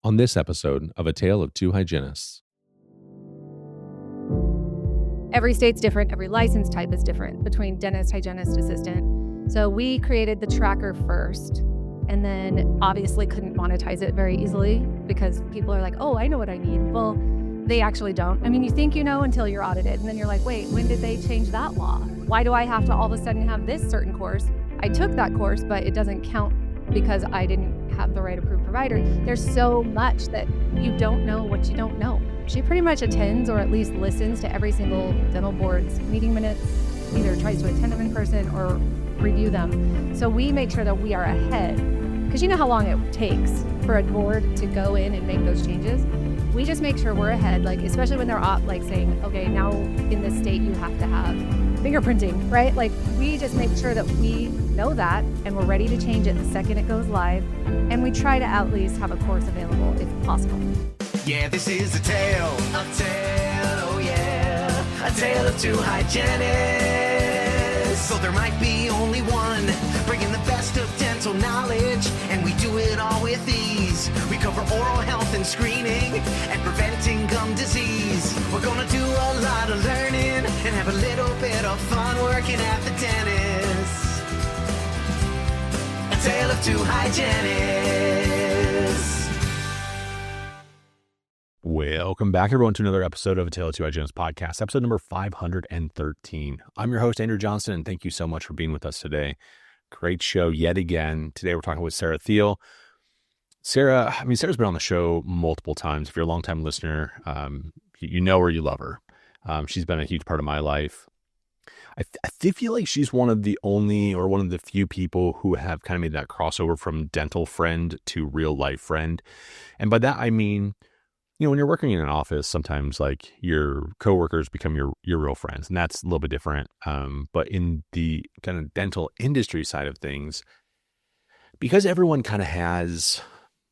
on this episode of A Tale of Two Hygienists. Every state's different. Every license type is different between dentist, hygienist, assistant. So we created the tracker first and then obviously couldn't monetize it very easily because people are like, oh, I know what I need. Well, they actually don't. I mean, you think you know until you're audited, and then you're like, wait, when did they change that law? Why do I have to all of a sudden have this certain course? I took that course, but it doesn't count because I didn't have the right approved provider. There's so much that you don't know what you don't know. She pretty much attends or at least listens to every single dental board's meeting minutes, either tries to attend them in person or review them. So we make sure that we are ahead, because you know how long it takes for a board to go in and make those changes. We just make sure we're ahead, like especially when they're like saying, okay, now in this state you have to have fingerprinting, right? Like we just make sure that we know that and we're ready to change it the second it goes live. And we try to at least have a course available if possible. Yeah, this is a tale, oh yeah, a tale of two hygienists. So there might be only one, bringing the best of dental knowledge, and we do it all with ease. We cover oral health and screening, and preventing gum disease. We're gonna do a lot of learning, and have a little bit of fun working at the dentist. A tale of two hygienists. Welcome back, everyone, to another episode of A Tale of Two Hygienists podcast, episode number 513. I'm your host, Andrew Johnston, and thank you so much for being with us today. Great show yet again. Today we're talking with Sarah Thiel. Sarah's been on the show multiple times. If you're a longtime listener, you know her, you love her. She's been a huge part of my life. I feel like she's one of the only or one of the few people who have kind of made that crossover from dental friend to real life friend. And by that, I mean, you know, when you're working in an office, sometimes like your coworkers become your real friends, and that's a little bit different. But in the kind of dental industry side of things, because everyone kind of has,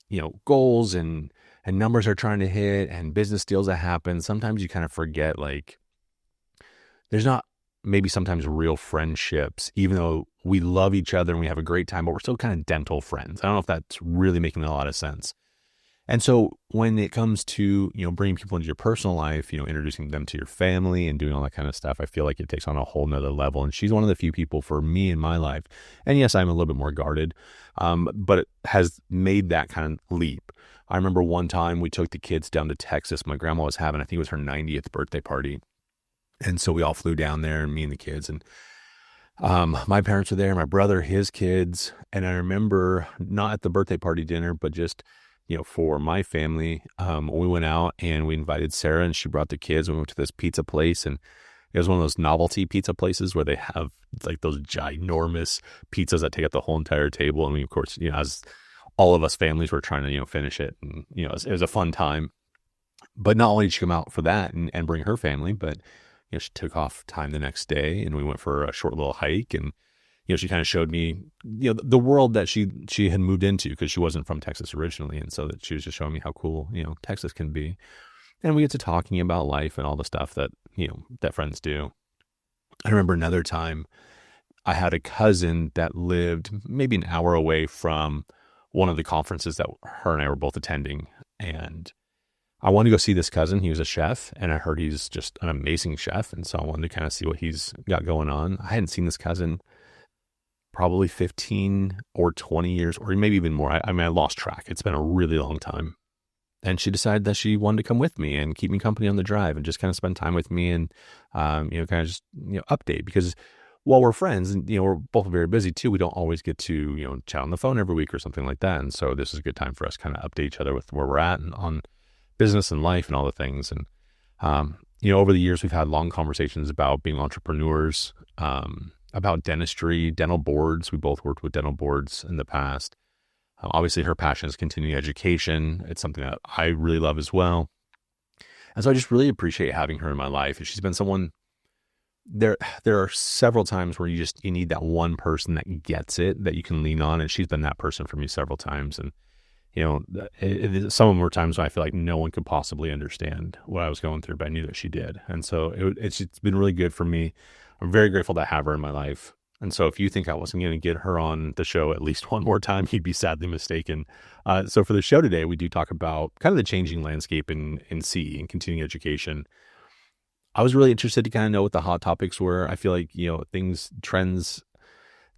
you know, goals and numbers they're trying to hit and business deals that happen, sometimes you kind of forget, like, there's not maybe sometimes real friendships, even though we love each other and we have a great time, but we're still kind of dental friends. I don't know if that's really making a lot of sense. And so when it comes to, you know, bringing people into your personal life, you know, introducing them to your family and doing all that kind of stuff, I feel like it takes on a whole nother level. And she's one of the few people for me in my life. And yes, I'm a little bit more guarded, but it has made that kind of leap. I remember one time we took the kids down to Texas. My grandma was having, I think it was her 90th birthday party. And so we all flew down there, and me and the kids, and my parents were there, my brother, his kids. And I remember not at the birthday party dinner, but just, you know, for my family, we went out and we invited Sarah, and she brought the kids. We went to this pizza place, and it was one of those novelty pizza places where they have like those ginormous pizzas that take up the whole entire table. And we, of course, you know, as all of us families were trying to, you know, finish it, and, you know, it was a fun time. But not only did she come out for that and bring her family, but, you know, she took off time the next day, and we went for a short little hike, and, you know, she kind of showed me, you know, the world that she had moved into, because she wasn't from Texas originally. And so that she was just showing me how cool, you know, Texas can be. And we get to talking about life and all the stuff that, you know, that friends do. I remember another time I had a cousin that lived maybe an hour away from one of the conferences that her and I were both attending. And I wanted to go see this cousin. He was a chef, and I heard he's just an amazing chef. And so I wanted to kind of see what he's got going on. I hadn't seen this cousin probably 15 or 20 years, or maybe even more. I mean, I lost track. It's been a really long time. And she decided that she wanted to come with me and keep me company on the drive and just kind of spend time with me and, you know, kind of just, you know, update, because while we're friends and, you know, we're both very busy too, we don't always get to, you know, chat on the phone every week or something like that. And so this is a good time for us to kind of update each other with where we're at and on business and life and all the things. And, you know, over the years, we've had long conversations about being entrepreneurs, about dentistry, dental boards. We both worked with dental boards in the past. Obviously, her passion is continuing education. It's something that I really love as well. And so I just really appreciate having her in my life. She's been someone, there are several times where you need that one person that gets it, that you can lean on. And she's been that person for me several times. And, you know, some of them were times when I feel like no one could possibly understand what I was going through, but I knew that she did. And so it's been really good for me. I'm very grateful to have her in my life. And so if you think I wasn't going to get her on the show at least one more time, you'd be sadly mistaken. So for the show today, we do talk about kind of the changing landscape in CE and continuing education. I was really interested to kind of know what the hot topics were. I feel like, trends,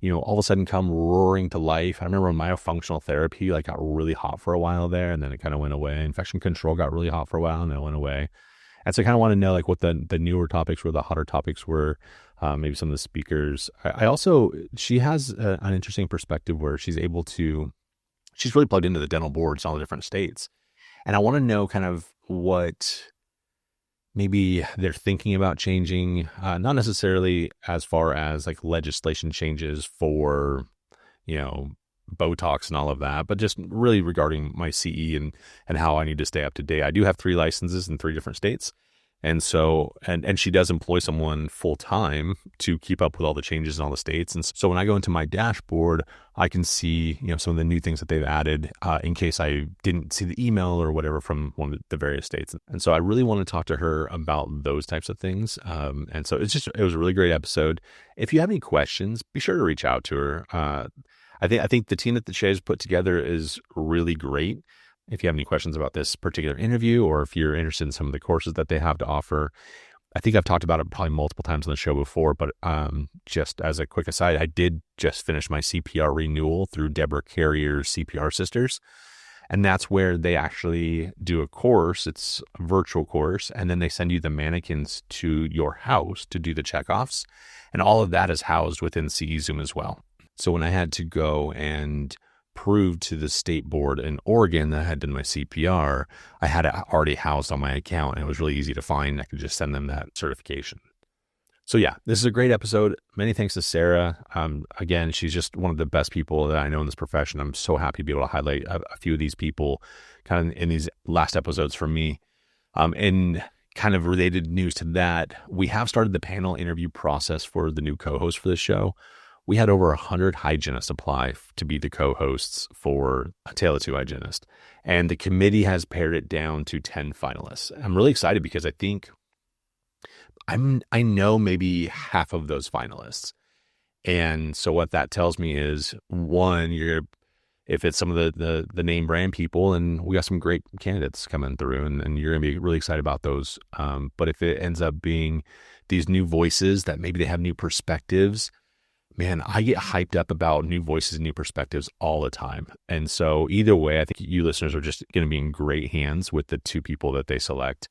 all of a sudden come roaring to life. I remember myofunctional therapy got really hot for a while there, and then it kind of went away. Infection control got really hot for a while, and then it went away. And so I kind of want to know what the newer topics were, the hotter topics were, maybe some of the speakers. I also, she has an interesting perspective where she's really plugged into the dental boards in all the different states. And I want to know kind of what maybe they're thinking about changing, not necessarily as far as legislation changes for, Botox and all of that, but just really regarding my CE and how I need to stay up to date. I do have 3 licenses in 3 different states. And so, and she does employ someone full time to keep up with all the changes in all the states. And so when I go into my dashboard, I can see, some of the new things that they've added, in case I didn't see the email or whatever from one of the various states. And so I really want to talk to her about those types of things. And so it was a really great episode. If you have any questions, be sure to reach out to her. I think the team that she has put together is really great. If you have any questions about this particular interview, or if you're interested in some of the courses that they have to offer, I think I've talked about it probably multiple times on the show before, but just as a quick aside, I did just finish my CPR renewal through Deborah Carrier's CPR Sisters. And that's where they actually do a course. It's a virtual course. And then they send you the mannequins to your house to do the checkoffs. And all of that is housed within CE Zoom as well. So when I had to go and prove to the state board in Oregon that I had done my CPR, I had it already housed on my account, and it was really easy to find. I could just send them that certification. So yeah, this is a great episode. Many thanks to Sarah. Again, she's just one of the best people that I know in this profession. I'm so happy to be able to highlight a few of these people kind of in these last episodes for me. And kind of related news to that, we have started the panel interview process for the new co-host for this show. We had over 100 hygienists apply to be the co-hosts for A Tale of Two Hygienists. And the committee has pared it down to 10 finalists. I'm really excited because I think I know maybe half of those finalists. And so what that tells me is, one, if it's some of the name brand people, and we got some great candidates coming through, and you're going to be really excited about those. But if it ends up being these new voices that maybe they have new perspectives, man, I get hyped up about new voices and new perspectives all the time. And so either way, I think you listeners are just going to be in great hands with the 2 people that they select.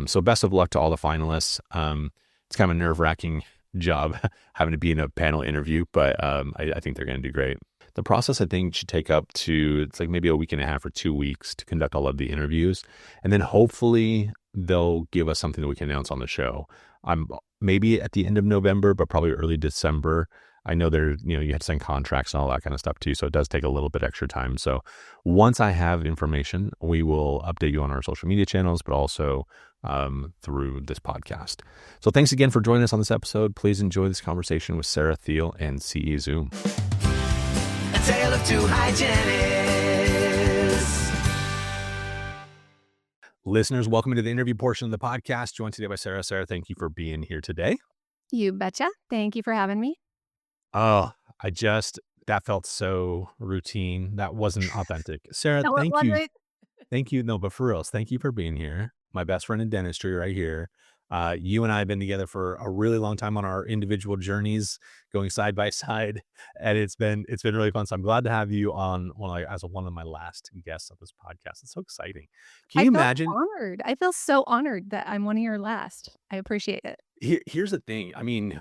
So best of luck to all the finalists. It's kind of a nerve-wracking job having to be in a panel interview, but I think they're going to do great. The process, I think, should take up to, it's maybe a week and a half or 2 weeks to conduct all of the interviews. And then hopefully they'll give us something that we can announce on the show. I'm maybe at the end of November, but probably early December. I know you had to sign contracts and all that kind of stuff too. So it does take a little bit extra time. So once I have information, we will update you on our social media channels, but also through this podcast. So thanks again for joining us on this episode. Please enjoy this conversation with Sarah Thiel and CE Zoom. A Tale of Two Hygienists. Listeners, welcome to the interview portion of the podcast. Joined today by Sarah. Sarah, thank you for being here today. You betcha. Thank you for having me. Oh, that felt so routine. That wasn't authentic. Sarah, No, it thank you. wasn't. Thank you. No, but for reals, thank you for being here. My best friend in dentistry right here. You and I have been together for a really long time on our individual journeys, going side by side, and it's been really fun. So I'm glad to have you on as one of my last guests of this podcast. It's so exciting. Can you imagine? Honored. I feel so honored that I'm one of your last. I appreciate it. Here's the thing. I mean,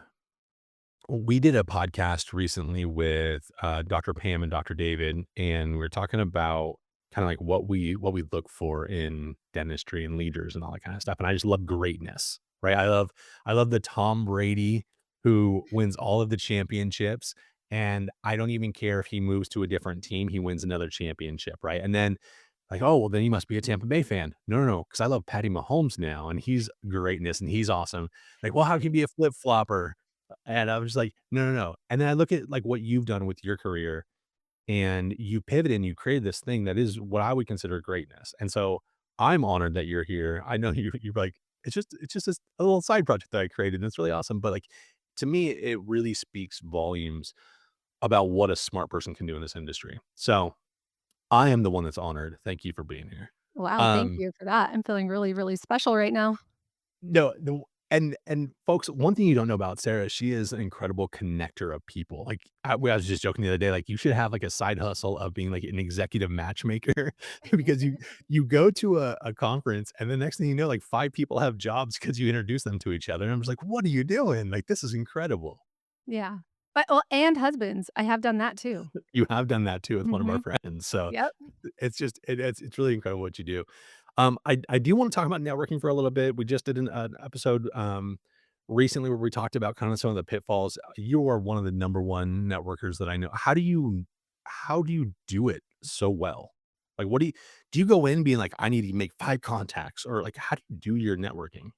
we did a podcast recently with Dr. Pam and Dr. David, and we were talking about kind of what we look for in dentistry and leaders and all that kind of stuff. And I just love greatness, right? I love the Tom Brady who wins all of the championships, and I don't even care if he moves to a different team, he wins another championship, right? And then oh, well, then he must be a Tampa Bay fan. No, because I love Patty Mahomes now, and he's greatness, and he's awesome. Well, how can he be a flip-flopper? And I was like, no. And then I look at what you've done with your career, and you pivoted and you created this thing that is what I would consider greatness. And so I'm honored that you're here. I know you're it's just a little side project that I created, and it's really awesome. But to me, it really speaks volumes about what a smart person can do in this industry. So I am the one that's honored. Thank you for being here. Wow, thank Um, you for that. I'm feeling really, really special right now. no, and folks, one thing you don't know about Sarah, she is an incredible connector of people. Like I was just joking the other day, like you should have like a side hustle of being like an executive matchmaker because you go to a conference and the next thing you know, like five people have jobs because you introduce them to each other. And I'm just like, what are you doing? Like this is incredible. Yeah. But well, and husbands. I have done that too. You have done that too with one of our Mhm. friends. So Yep. it's just it's really incredible what you do. I do want to talk about networking for a little bit. We just did an episode recently where we talked about kind of some of the pitfalls. You are one of the number one networkers that I know. How do you do it so well? Like what do you go in being like, I need to make five contacts, or like how do you do your networking?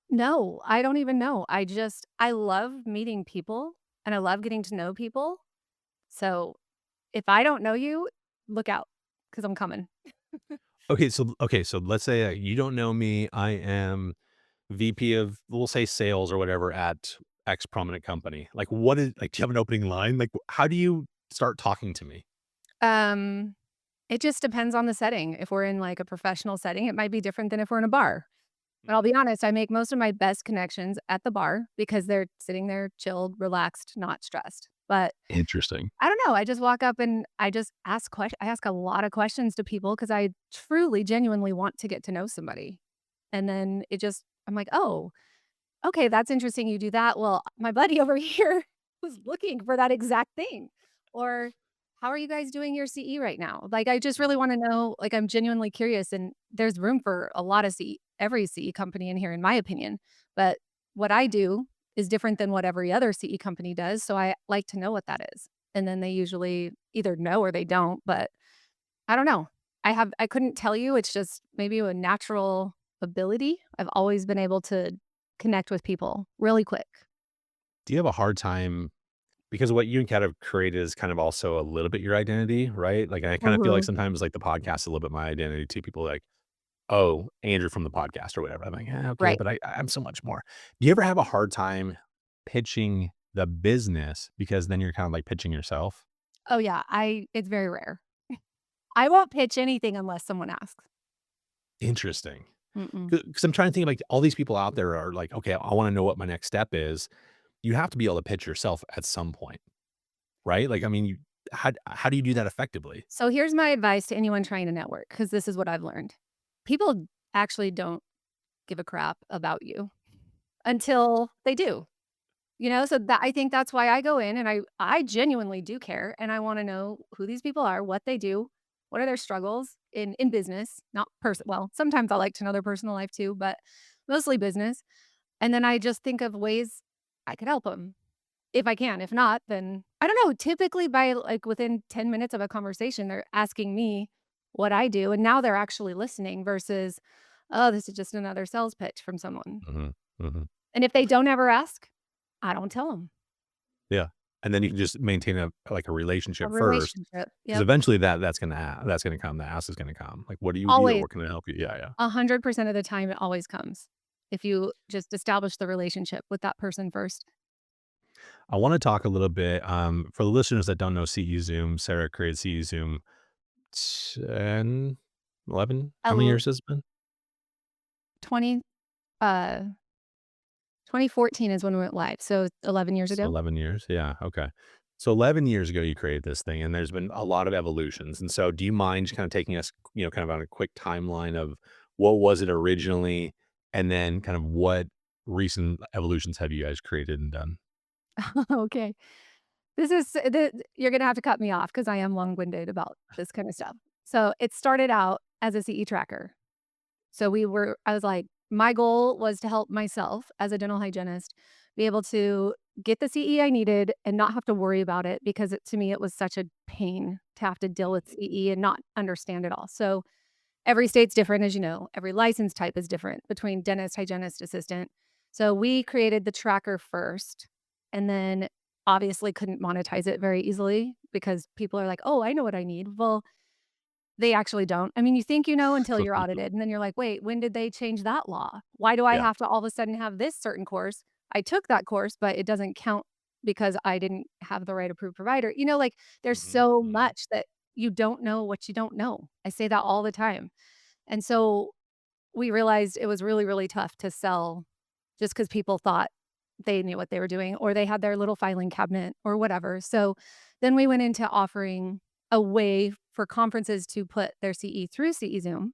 No, I don't even know. I love meeting people and I love getting to know people. So if I don't know you, look out because I'm coming. Okay, so let's say you don't know me. I am VP of, we'll say, sales or whatever at X prominent company. Like, what is like? Do you have an opening line? Like, how do you start talking to me? Um, it just depends on the setting. If we're in like a professional setting, it might be different than if we're in a bar. But I'll Mhm. be honest, I make most of my best connections at the bar because they're sitting there chilled, relaxed, not stressed. But Interesting. I don't know, I just walk up and I just ask questions. I ask a lot of questions to people because I truly, genuinely want to get to know somebody. And then I'm like, "Oh, okay, that's interesting you do that. Well, my buddy over here was looking for that exact thing." Or, "How are you guys doing your CE right now?" Like, I just really wanna know, like, I'm genuinely curious, and there's room for a lot of every CE company in here, in my opinion. But what I do is different than what every other CE company does, so I like to know what that is. And then they usually either know or they don't, but I don't know. I couldn't tell you, it's just maybe a natural ability. I've always been able to connect with people really quick. Do you have a hard time because what you kind of created is kind of also a little bit your identity, right? Like I kind of feel like Mhm. sometimes like the podcast is a little bit my identity too. People are like, oh, Andrew from the podcast or whatever. I'm like, yeah, okay, Right. but I'm so much more. Do you ever have a hard time pitching the business because then you're kind of like pitching yourself? Oh, yeah, I it's very rare. I won't pitch anything unless someone asks. Interesting. Mm-mm. Because I'm trying to think like all these people out there are like, okay, I want to know what my next step is. You have to be able to pitch yourself at some point, right? Like, I mean, how do you do that effectively? So here's my advice to anyone trying to network, because this is what I've learned. People actually don't give a crap about you until they do. So that I think that's why I go in and I genuinely do care and I wanna know who these people are, what they do, what are their struggles in business, not well, sometimes I like to know their personal life too, but mostly business. And then I just think of ways I could help them if I can. If not, then I don't know. Typically by like within 10 minutes of a conversation, they're asking me what I do, and now they're actually listening versus, "Oh, this is just another sales pitch from someone." Mhm, mhm. And if they don't ever ask, I don't tell them. Yeah, and then you can just maintain a A relationship first, relationship. because Yep. eventually that's gonna come, the ask is gonna come. Like, "What do you do, or Always. what can I help you?" Yeah, yeah. 100% of the time, it always comes. If you just establish the relationship with that person first. I wanna talk a little bit, for the listeners that don't know CE Zoom, Sarah created CE Zoom 10, 11. How many El years has it been? 20, uh, 2014 is when we went live, so 11 years So ago. 11 years, yeah, okay. So 11 years ago, you created this thing, and there's been a lot of evolutions, and so do you mind just kinda taking us, kind of on a quick timeline of what was it originally, and then kind of what recent evolutions have you guys created and done? Okay. This is you're gonna have to cut me off because I am long-winded about this kinda stuff. So, it started out as a CE tracker. So I was like, my goal was to help myself as a dental hygienist be able to get the CE I needed and not have to worry about it because to me, it was such a pain to have to deal with CE and not understand it all. So every state's different, as you know, every license type is different between dentist, hygienist, assistant. So we created the tracker first and then obviously couldn't monetize it very easily because people are like, oh, I know what I need. Well, they actually don't. I mean, you think you know until you're audited, and then you're like, "Wait, when did they change that law? Why do I Yeah. have to all of a sudden have this certain course I took that course, but it doesn't count because I didn't have the right approved provider. Like there's Hmm. so Hmm. much that you don't know what you don't know. I say that all the time. And so we realized it was really, really tough to sell just because people thought they knew what they were doing or they had their little filing cabinet or whatever. So then we went into offering a way for conferences to put their CE through CE Zoom.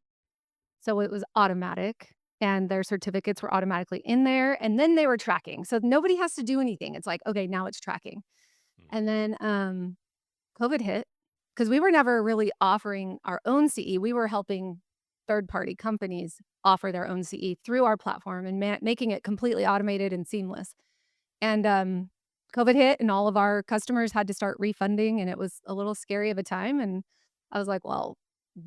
So it was automatic and their certificates were automatically in there and then they were tracking. So nobody has to do anything. It's like, okay, now it's tracking. And then COVID hit because we were never really offering our own CE. We were helping third-party companies offer their own CE through our platform and making it completely automated and seamless. And COVID hit, and all of our customers had to start refunding, and it was a little scary of a time. And I was like, "Well,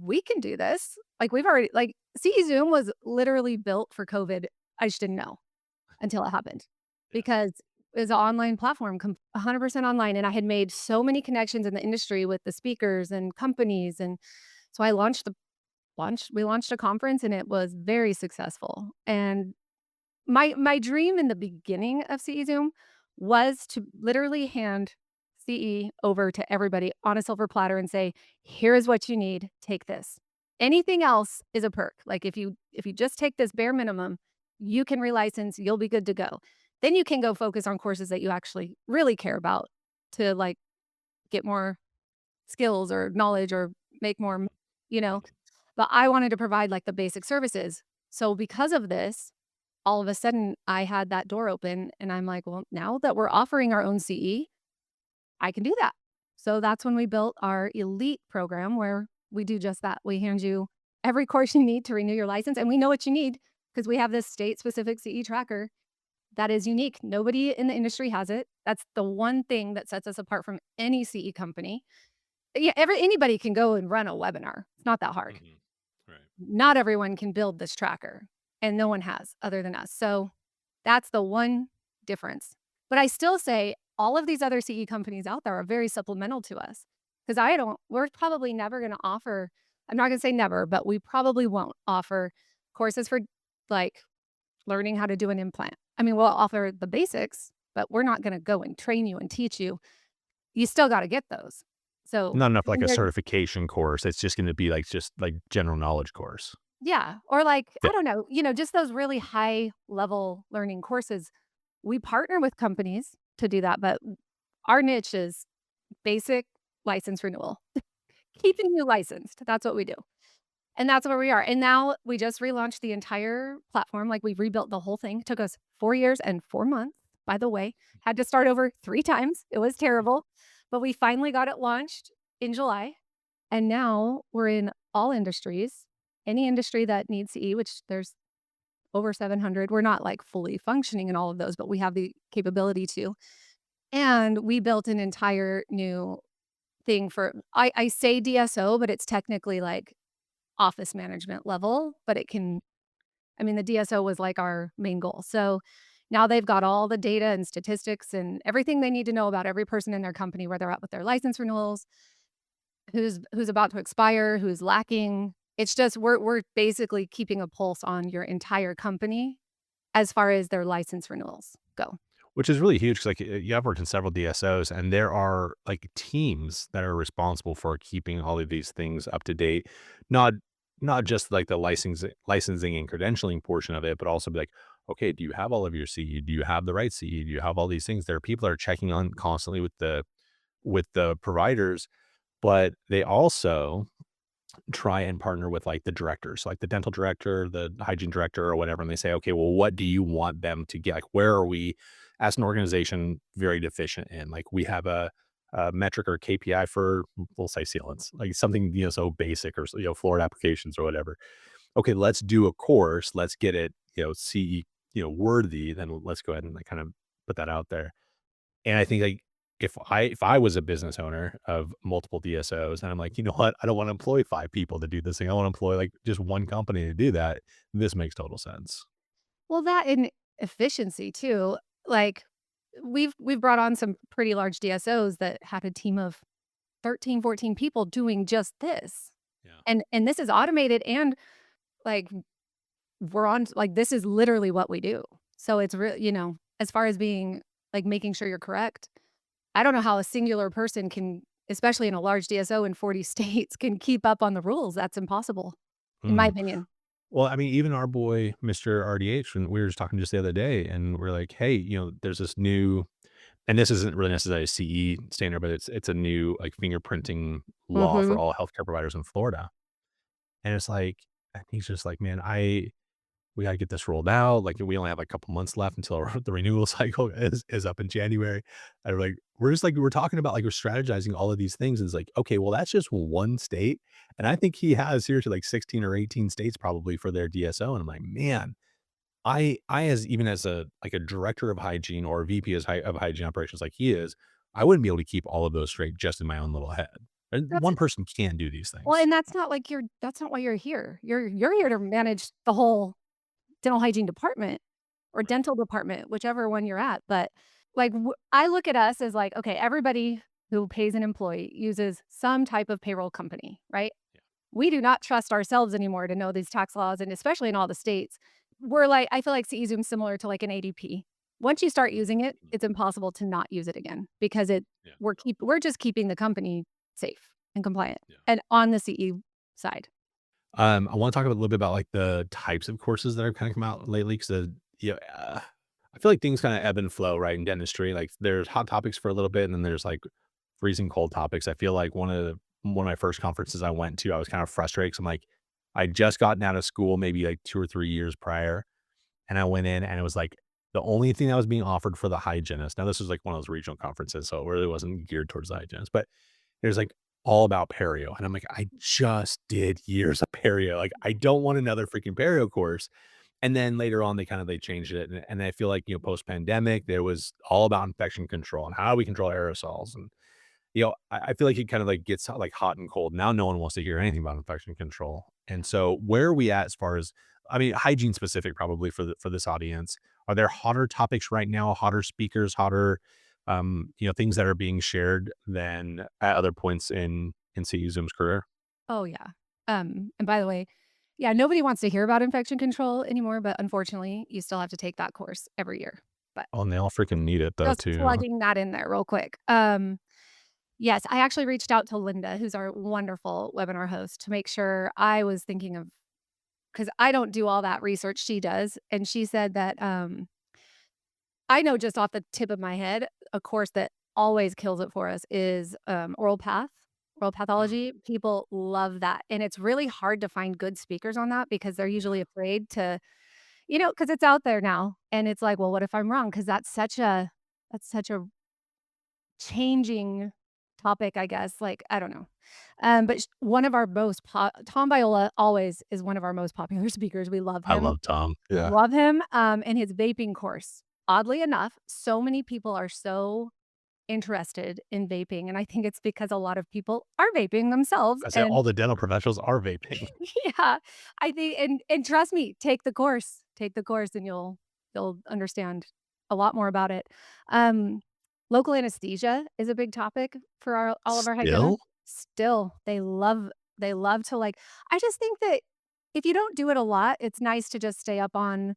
we can do this. Like we've already like CE Zoom was literally built for COVID. I just didn't know until it happened Yeah. because it was an online platform, 100% online, and I had made so many connections in the industry with the speakers and companies, and so I we launched a conference, and it was very successful. And my dream in the beginning of CE Zoom was to literally hand CE over to everybody on a silver platter and say, "Here is what you need. Take this. Anything else is a perk. Like if you just take this bare minimum, you can relicense, you'll be good to go. Then you can go focus on courses that you actually really care about to like get more skills or knowledge or make more, you know." But I wanted to provide like the basic services. So because of this, all of a sudden I had that door open and I'm like, well, now that we're offering our own CE, I can do that. So that's when we built our elite program where we do just that. We hand you every course you need to renew your license and we know what you need because we have this state specific CE tracker that is unique. Nobody in the industry has it. That's the one thing that sets us apart from any CE company. Yeah, anybody can go and run a webinar. It's not that hard. Hmm. Right. Not everyone can build this tracker, and no one has other than us. So that's the one difference. But I still say all of these other CE companies out there are very supplemental to us because we're probably never going to offer, I'm not going to say never, but we probably won't offer courses for like learning how to do an implant. I mean, we'll offer the basics, but we're not going to go and train you and teach you. You still got to get those. So, Not enough I like mean, a certification course. It's just going to be like just like general knowledge course. yeah, or like, I Yeah. don't know, just those really high level learning courses. We partner with companies to do that, but our niche is basic license renewal, keeping you licensed. That's what we do. And that's where we are. And now we just relaunched the entire platform. Like we rebuilt the whole thing. It took us 4 years and 4 months, by the way. Had to start over 3 times. It was terrible, but we finally got it launched in July. And now we're in all industries, any industry that needs CE, which there's over 700. We're not like fully functioning in all of those, but we have the capability to. And we built an entire new thing for, I say DSO, but it's technically like office management level, but I mean, the DSO was like our main goal. So now they've got all the data and statistics and everything they need to know about every person in their company, where they're at with their license renewals, who's about to expire, who's lacking. It's just we're basically keeping a pulse on your entire company as far as their license renewals go. Which is really huge 'cause, like, you have worked in several DSOs, and there are, like, teams that are responsible for keeping all of these things up to date. Not not just, like, the licensing and credentialing portion of it, but also be like, "Okay, do you have all of your CE? Do you have the right CE? Do you have all these things?" There are people that are checking on constantly with the providers, but they also try and partner with like the directors, like the dental director, the hygiene director, or whatever. And they say, okay, well, what do you want them to get? Like, where are we as an organization very deficient in? Like, we have a metric or KPI for, we'll say sealants, like something, so basic or, Florida applications or whatever. Okay, let's do a course. Let's get it, CE, worthy. Then let's go ahead and like kind of put that out there. And I think like if I was a business owner of multiple DSOs and I'm like, you know what, I don't want to employ 5 people to do this thing. I want to employ like just one company to do that. This makes total sense. Well, that and efficiency too. Like we've brought on some pretty large DSOs that had a team of 13, 14 people doing just this. Yeah. And this is automated and like we're on like this is literally what we do. So it's real, as far as being like making sure you're correct, I don't know how a singular person can, especially in a large DSO in 40 states, can keep up on the rules. That's impossible, in my Mm. opinion. Well, I mean, even our boy, Mr. RDH, when we were just talking just the other day, and we're like, hey, there's this new, and this isn't really necessarily a CE standard, but it's a new like fingerprinting law for Mhm. all healthcare providers in Florida. And it's like, and he's just like, man, we gotta get this rolled out. Like we only have like a couple months left until the renewal cycle is up in January. And we're just like, we're talking about like we're strategizing all of these things. And it's like, okay, well, that's just one state. And I think he has seriously like 16 or 18 states probably for their DSO. And I'm like, man, I as even as a like a director of hygiene or a VP of hygiene operations like he is, I wouldn't be able to keep all of those straight just in my own little head. And That's one person can do these well, things. and that's not like that's not why you're here. You're here to manage the whole dental hygiene department or Right. dental department, whichever one you're at. But like, I look at us as like, okay, everybody who pays an employee uses some type of payroll company, right? Yeah. We do not trust ourselves anymore to know these tax laws, and especially in all the states. We're like, I feel like CE Zoom's similar to like an ADP. Once you start using it, Mhm. it's impossible to not use it again because Yeah. we're just keeping the company safe and compliant Yeah. and on the CE side. I want to talk a little bit about like the types of courses that have kind of come out lately because I feel like things kind of ebb and flow, right? In dentistry, like there's hot topics for a little bit, and then there's like freezing cold topics. I feel like one of my first conferences I went to, I was kind of frustrated because I'm like, I just gotten out of school maybe like 2 or 3 years prior, and I went in and it was like the only thing that was being offered for the hygienist. Now this was like one of those regional conferences, so it really wasn't geared towards the hygienist, but there's like all about perio. And I'm like, I just did years of perio. Like, I don't want another freaking perio course. And then later on, they changed it. And I feel like, post pandemic, there was all about infection control and how we control aerosols. And, I feel like it kind of like gets like hot and cold. Now no one wants to hear anything about infection control. And so where are we at as far as, I mean, hygiene specific probably for this audience? Are there hotter topics right now, hotter speakers, hotter things that are being shared than at other points in CU Zoom's career? Oh, yeah. And by the way, yeah, nobody wants to hear about infection control anymore, but unfortunately, you still have to take that course every year. But Oh, and they all freaking need it though just too. plugging that in there real quick. Yes, I actually reached out to Linda, who's our wonderful webinar host, to make sure I was thinking of because I don't do all that research she does. And she said that I know just off the tip of my head, a course that always kills it for us is oral Mm, pathology. People love that. And it's really hard to find good speakers on that because they're yeah. usually afraid to, because it's out there now. And it's like, well, what if I'm wrong? Because that's such a changing topic, I guess. Like, I don't know. But one of our Tom Viola always is one of our most popular speakers. We love I him. love Tom. Yeah. Love him. And his vaping course. Oddly enough, so many people are so interested in vaping, and I think it's because a lot of people are vaping themselves, I say and all the dental professionals are vaping. yeah, I think and trust me, take the course, and you'll understand a lot more about it. Um, Local anesthesia is a big topic for our all of our hygienists. Still? Still, they love to, like I just think that if you don't do it a lot, it's nice to just stay up on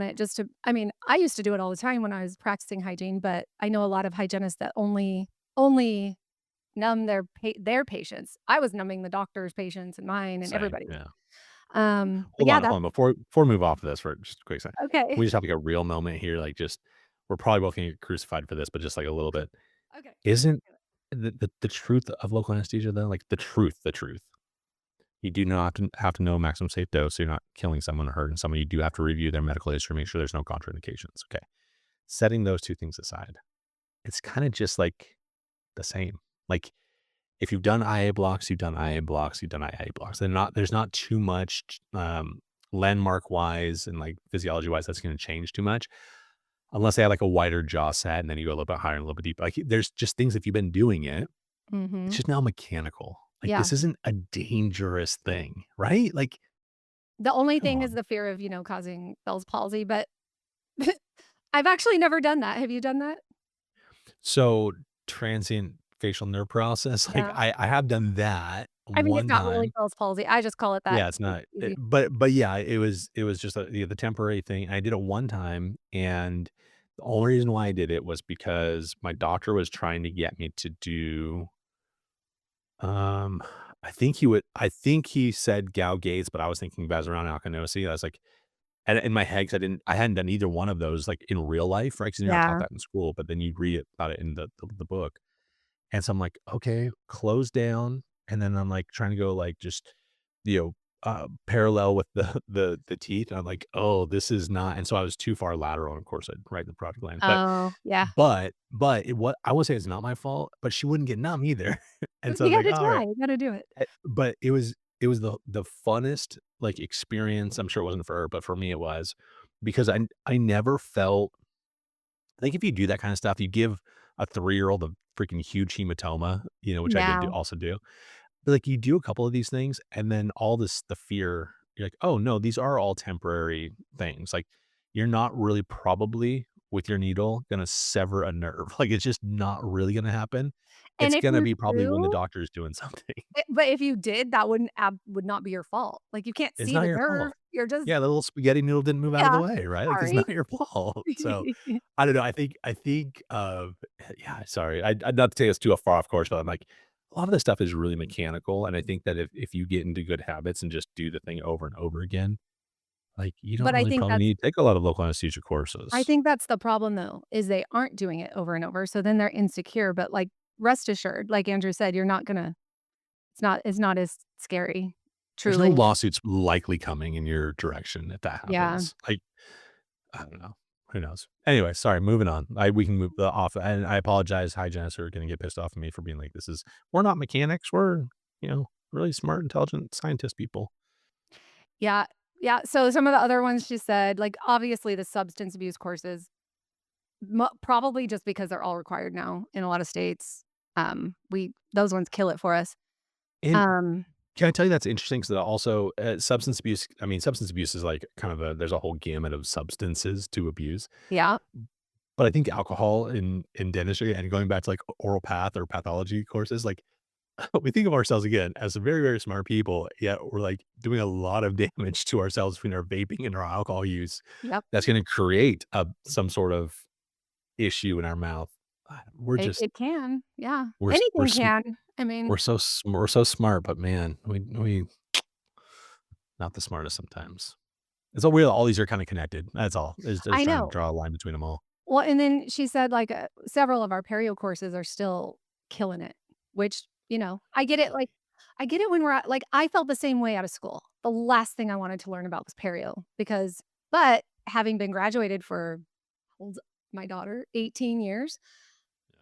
it just to I mean, I used to do it all the time when I was practicing hygiene, but I know a lot of hygienists that only numb their patients. I was numbing the doctor's patients and mine and Same. everybody's. Yeah. But yeah, Hold that's on. Before we move off of this for just a quick second, can okay. we just have like a real moment here? Like just we're probably both gonna get crucified for this, but just like a little bit. Okay. Isn't the truth of local anesthesia though? Like the truth. You do not have to know a maximum safe dose, so you're not killing someone or hurting someone. You do have to review their medical history, make sure there's no contraindications. Okay. Setting those 2 things aside, it's kinda just like the same. Like, if you've done IA blocks, you've done IA blocks, you've done IA blocks. There's not too much, landmark-wise and, like, physiology-wise that's gonna change too much unless they have, like, a wider jaw set and then you go a little bit higher and a little bit deeper. Like, there's just things if you've been doing it, it's Mhm. just now mechanical. Like, Yeah. this isn't a dangerous thing, right? Like, The only come thing is on. the fear of, causing Bell's palsy, but I've actually never done that. Have you done that? So, transient facial nerve paralysis, like, Yeah. I have done that I mean, it's one not really time. Bell's palsy. I just call it that. Yeah, it's It's not, easy. but yeah, it was just the temporary thing. I did it one time, and the only reason why I did it was because my doctor was trying to get me to do, um, I think he said gout gaze, but I was thinking Basaran Akinosi. I was like, and in my head, 'cause I hadn't done either one of those, like, in real life, right? 'Cause you're not taught Yeah. that in school, but then you read about it in the book. And so I'm like, "Okay, close down," and then I'm, like, trying to go, like, just, you know, parallel with the the teeth, and I'm like, "Oh, this is not," and so I was too far lateral, and of course, I'd right in the product line, Oh, yeah. but it what I would say it's not my fault, but she wouldn't get numb either, and so I You was like, gotta "Alright." try. You gotta do it. But it was the funnest, like, experience. I'm sure it wasn't for her, but for me, it was, because I never felt, I think if you do that kinda stuff, you give a 3-year-old a freaking huge hematoma, which I did Yeah. do. But, like, you do a couple of these things, and then all the fear, you're like, "Oh, no, these are all temporary things." Like, you're not really probably, with your needle, gonna sever a nerve. Like, it's just not really gonna happen. And It's if gonna you be probably when the do, doctor is doing something. but if you did, that would not be your fault. Like, you can't It's see not the your nerve. fault. You're just Yeah, the little spaghetti noodle didn't move out of the yeah, way, right? Like, it's sorry. not your fault. So, I don't know, I think, yeah, sorry, I not to take us too far off course, but I'm like, a lot of this stuff is really mechanical, and I think that if you get into good habits and just do the thing over and over again, like, you don't But really probably need to take a lot of local anesthesia I courses. think that's the problem though, is they aren't doing it over and over, so then they're insecure, but, like, rest assured, like Andrew said, you're not gonna it's not as scary, There's no truly. lawsuits likely coming in your direction if that Yeah. happens. Like, I don't know. Who knows? Anyway, sorry, moving on. We can move off, and I apologize. Hygienists are gonna get pissed off at me for being like, we're not mechanics. We're, really smart, intelligent scientist people. Yeah. Yeah, so some of the other ones she said, like, obviously the substance abuse courses, probably just because they're all required now in a lot of states, we those ones kill it for us. And Um, can I tell you that's interesting? Because also, substance abuse, I mean, substance abuse is like kind of there's a whole gamut of substances to abuse. yeah, But I think alcohol in dentistry, and going back to like oral path or pathology courses, like, we think of ourselves again as very, very smart people, yet we're like doing a lot of damage to ourselves between our vaping and our alcohol use. yep, That's going to create some sort of issue in our mouth. We're just it can, yeah. we're s- we're Anything sm- can. I mean, we're so smart, but man, we not the smartest sometimes. It's all weird. All these are kind of connected. That's all. Is just I trying to know. draw a line between them all. Well, and then she said, like, several of our perio courses are still killing it, which, I get it, like, I get it when we're at like, I felt the same way out of school. The last thing I wanted to learn about was perio because but having been graduated for how old's my daughter? 18 years,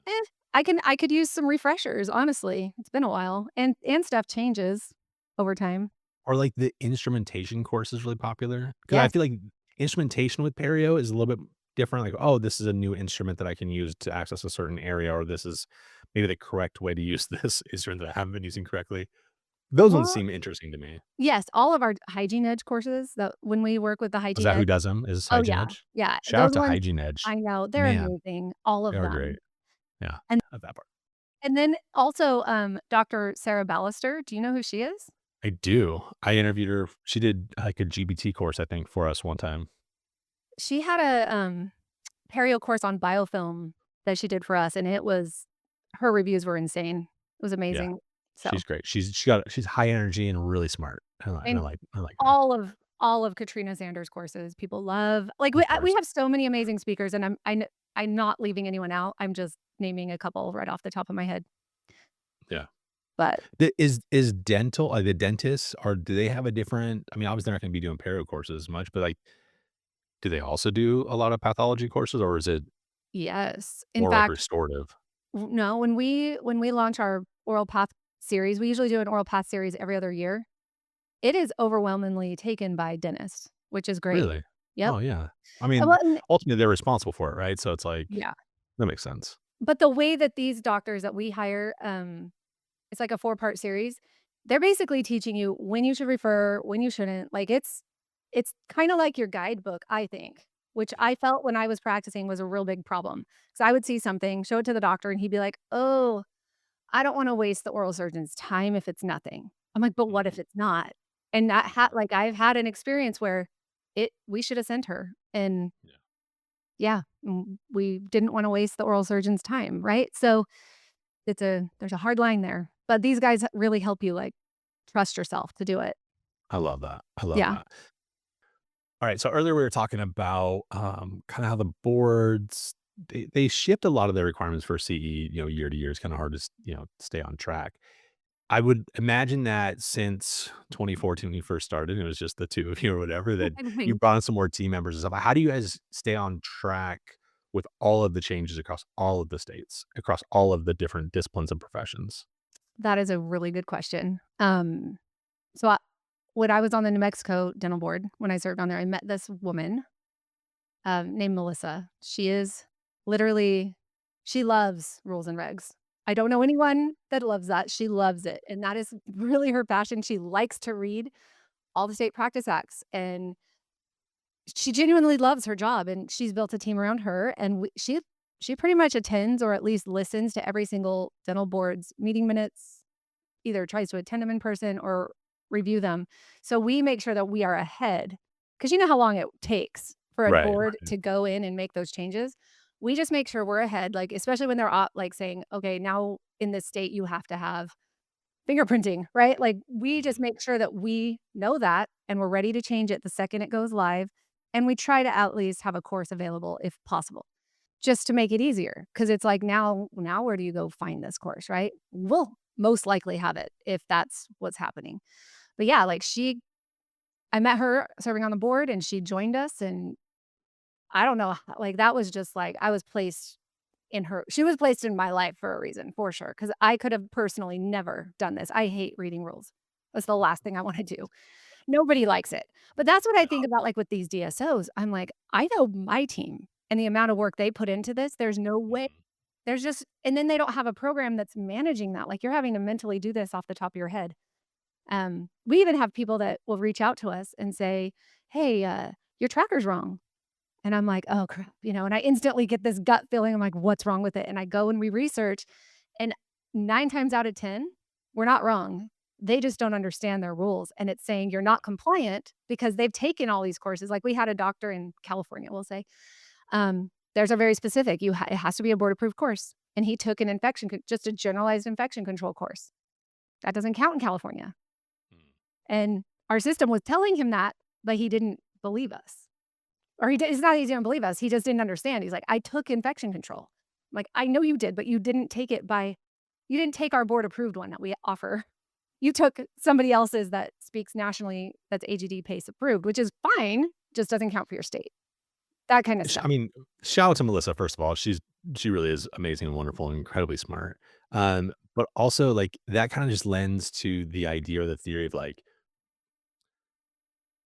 eh, I could use some refreshers, honestly. It's been a while, and stuff changes over time. Or, like, the instrumentation course is really popular because I Yes. feel like instrumentation with Perio is a little bit different, like, "Oh, this is a new instrument that I can use to access a certain area," or, "This is maybe the correct way to use this instrument that I haven't been using correctly." Those ones Well, seem interesting to me. yes, all of our Hygiene Edge courses that when we work with the Is Hygiene that who Edge. does them? Is Oh, Hygiene yeah, Edge? yeah, Shout out those to ones Hygiene Edge. I know, they're Man, amazing, all they of are great. them, Yeah, and love that part. then also, Doctor Sarah Ballister, do you know who she is? I do. I interviewed her. She did, like, a GBT course, I think, for us one time. She had a, perio course on biofilm that she did for us, and it was her reviews were insane. It was Yeah, amazing, so she's great. She's high energy and really smart. and I like her. all of Katrina Sanders' courses, people love like, Of we course. have so many amazing speakers, and I'm not leaving anyone out, I'm just naming a couple right off the top of my head, Yeah. but Is dental, the dentists, or do they have a different, I mean, obviously, they're not gonna be doing perio courses as much, but, like, do they also do a lot of pathology courses, or is it yes. In more, like, fact, restorative? no, when we launch our oral path series, we usually do an oral path series every other year. It is overwhelmingly taken by dentists, which is great. Really? Yep. Oh, yeah. I mean, Well, and ultimately, they're responsible for it, right? So it's like, yeah. that makes sense. But the way that these doctors that we hire, it's like a four-part series. They're basically teaching you when you should refer, when you shouldn't. Like, it's kinda like your guidebook, I think, which I felt when I was practicing was a real big problem. So I would see something, show it to the doctor, and he'd be like, "Oh." I don't want to waste the oral surgeon's time if it's nothing. I'm like, but what if Mhm. it's not? And that Yeah. like I've had an experience where we should have sent her. And Yeah. yeah, we didn't want to waste the oral surgeon's time, right? So there's a hard line there. But these guys really help you like trust yourself to do it. I love that. I love Yeah. that. All right. So earlier we were talking about kind of how the boards they shift a lot of their requirements for CE, year to year. It's kind of hard to stay on track. I would imagine that since 2014 when you first started, it was just the two of you or whatever, that I you think brought in some more team members and stuff. How do you guys stay on track with all of the changes across all of the states, across all of the different disciplines and professions? that is a really good question. So when I was on the New Mexico dental board, when I served on there, I met this woman named Melissa. She is literally, she loves rules and regs. I don't know anyone that loves that. She loves it. And that is really her passion. She likes to read all the state practice acts and she genuinely loves her job and she's built a team around her. And she pretty much attends or at least listens to every single dental board's meeting minutes, either tries to attend them in person or review them. So we make sure that we are ahead because you know how long it takes for a Right. board Right. to go in and make those changes. We just make sure we're ahead, like, especially when they're like saying, okay, now in this state, you have to have fingerprinting, right? Like, we just Mhm. make sure that we know that and we're ready to change it the second it goes live. And we try to at least have a course available if possible just to make it easier, because it's like now where do you go find this course, right? We'll most likely have it if that's what's happening. But yeah, like I met her serving on the board and she joined us and I don't know, like that was just like I was placed in her she was placed in my life for a reason, for sure, because I could have personally never done this. I hate reading rules. That's the last thing I wanna do. Nobody likes it. But that's what I Yeah. think about, like, with these DSOs. I'm like, I know my team and the amount of work they put into this, there's no way Mhm. there's just and then they don't have a program that's managing that, like, you're having to mentally do this off the top of your head. We even have people that will reach out to us and say, "Hey, your tracker's wrong." And I'm like, "Oh, crap," and I instantly get this gut feeling. I'm like, "What's wrong with it?" And I go and we research, and 9 times out of 10, we're not wrong. They just don't understand their rules, and it's saying you're not compliant because they've taken all these courses. Like, we had a doctor in California, we'll say, theirs are very specific. It has to be a board-approved course, and he took an just a generalized infection control course. That doesn't count in California, Mm. and our system was telling him that, but he didn't believe us. Or it's not that he didn't believe us, he just didn't understand. He's like, "I took infection control." I'm like, "I know you did, but you didn't take our board approved one that we offer. You took somebody else's that speaks nationally that's AGD PACE approved, which is fine, just doesn't count for your state." That kind of I stuff. mean, shout out to Melissa, first of all. She really is amazing and wonderful and incredibly smart. But also like that kind of just lends to the idea or the theory of like,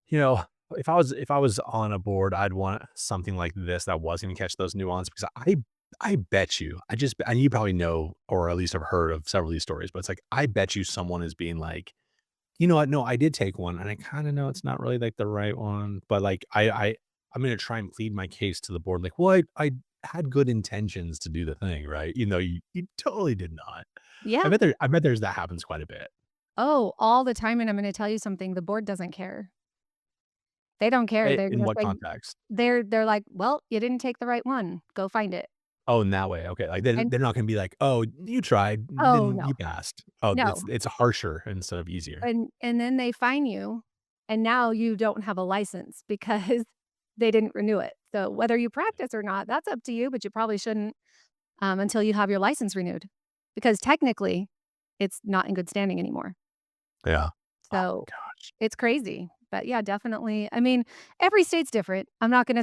you know, if I was on a board, I'd want something like this that was gonna catch those nuance because I bet you, and you probably know or at least have heard of several of these stories, but it's like, I bet you someone is being like, "You know what? No, I did take one, and I kinda know it's not really, like, the right one, but, like, I'm gonna try and plead my case to the board, like, well, I had good intentions to do the thing, right?" You know, you totally did not. Yeah. I bet there's that happens quite a bit. Oh, all the time, and I'm gonna tell you something, the board doesn't care. They don't care. They're In gonna what say context? they're like, "Well, you didn't take the right one. Go find it." Oh, in that way, okay, like, And they're not gonna be like, "Oh, you tried, oh, then no. you passed." Oh, No. it's harsher instead of easier. And then they fine you, and now you don't have a license because they didn't renew it. So whether you practice or not, that's up to you, but you probably shouldn't, until you have your license renewed, because technically, it's not in good standing anymore. Yeah. Oh So my gosh. it's crazy. But yeah, definitely. I mean, every state's different.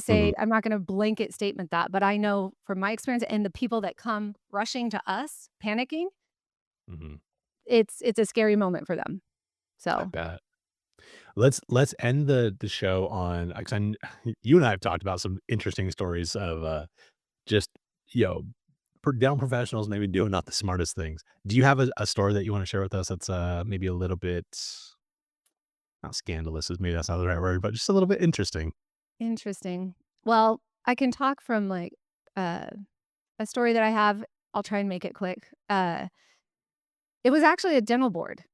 Mhm, I'm not gonna blanket statement that, but I know from my experience and the people that come rushing to us, panicking, mhm. it's a scary moment for them. I So bet. Let's end the show on 'cause you and I have talked about some interesting stories of, just, you know, dental professionals maybe doing not the smartest things. Do you have a story that you wanna share with us that's, maybe a little bit not scandalous is maybe that's not the right word, but just a little bit interesting? interesting. Well, I can talk from, like, uh, a story that I have. I'll try and make it quick. It was actually a dental board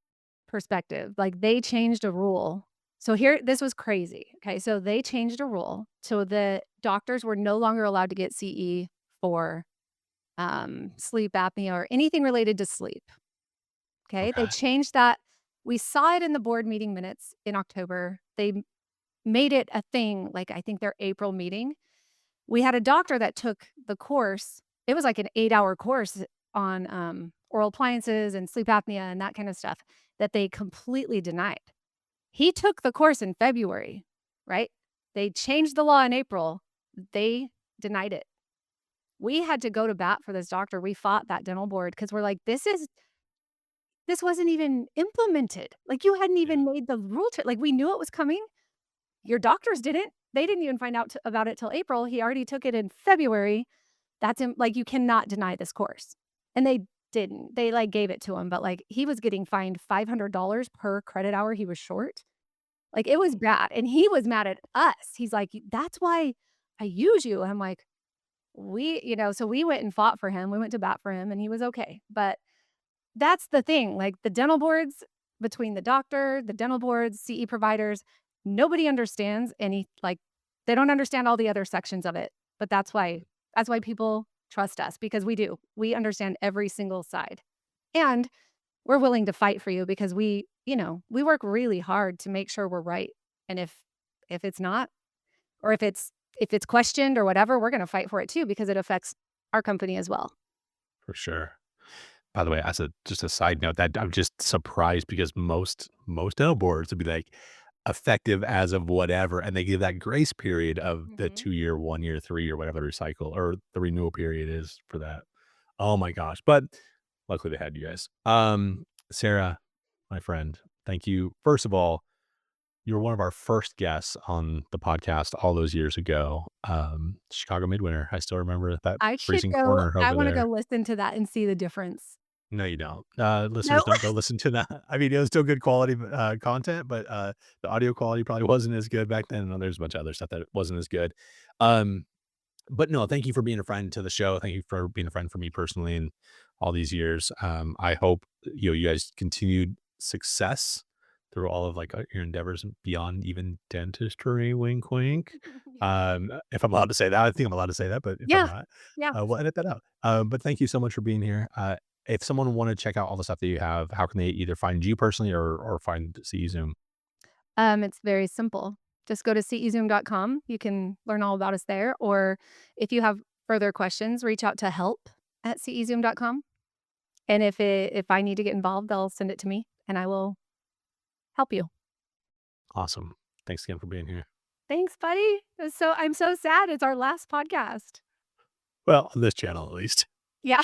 perspective. Like they changed a rule. So this was crazy. Okay. So they changed a rule. So the doctors were no longer allowed to get CE for sleep apnea or anything related to sleep. Okay. They changed that. We saw it in the board meeting minutes in October. They made it a thing, like I think their April meeting. We had a doctor that took the course. It was like an 8-hour course on oral appliances and sleep apnea and that kind of stuff that they completely denied. He took the course in February, right? They changed the law in April. They denied it. We had to go to bat for this doctor. We fought that dental board because we're like, this wasn't even implemented. Like you hadn't even made the rule. Like we knew it was coming. Your doctors didn't. They didn't even find out about it till April. He already took it in February. That's like, you cannot deny this course. And they didn't. They like gave it to him, but like he was getting fined $500 per credit hour he was short. Like it was bad. And he was mad at us. He's like, that's why I use you. I'm like, so we went and fought for him. We went to bat for him and he was okay. But that's the thing. Like the dental boards, between the doctor, the dental boards, CE providers, nobody understands they don't understand all the other sections of it. But that's why people trust us, because we do. We understand every single side. And we're willing to fight for you because we work really hard to make sure we're right. And if it's not, or if it's questioned or whatever, we're going to fight for it too, because it affects our company as well. For sure. By the way, just a side note, that I'm just surprised because most dental boards would be like effective as of whatever, and they give that grace period of the 2-year, 1 year, 3 year, whatever the recycle or the renewal period is for that. Oh my gosh. But luckily they had you guys. Sarah, my friend, thank you. First of all, you were one of our first guests on the podcast all those years ago. Chicago Midwinter. I still remember that freezing corner over there. I want to go listen to that and see the difference. No, you don't. Listeners, don't go listen to that. I mean, it was still good quality content, but the audio quality probably wasn't as good back then. And there's a bunch of other stuff that wasn't as good. But no, thank you for being a friend to the show. Thank you for being a friend for me personally and all these years. I hope you guys continued success through all of your endeavors beyond even dentistry. Wink, wink. If I'm allowed to say that, I think I'm allowed to say that, but if I'm not, we'll edit that out. But thank you so much for being here. If someone wanted to check out all the stuff that you have, how can they either find you personally or find CE Zoom? It's very simple. Just go to cezoom.com. You can learn all about us there. Or if you have further questions, reach out to help@cezoom.com. And if I need to get involved, they'll send it to me and I will help you. Awesome. Thanks again for being here. Thanks, buddy. I'm so sad. It's our last podcast. Well, on this channel, at least. Yeah.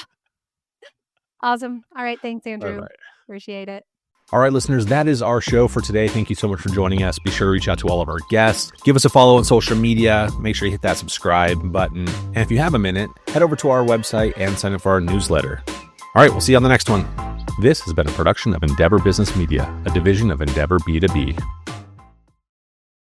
Awesome. All right. Thanks, Andrew. Bye-bye. Appreciate it. All right, listeners, that is our show for today. Thank you so much for joining us. Be sure to reach out to all of our guests. Give us a follow on social media. Make sure you hit that subscribe button. And if you have a minute, head over to our website and sign up for our newsletter. All right, we'll see you on the next one. This has been a production of Endeavor Business Media, a division of Endeavor B2B.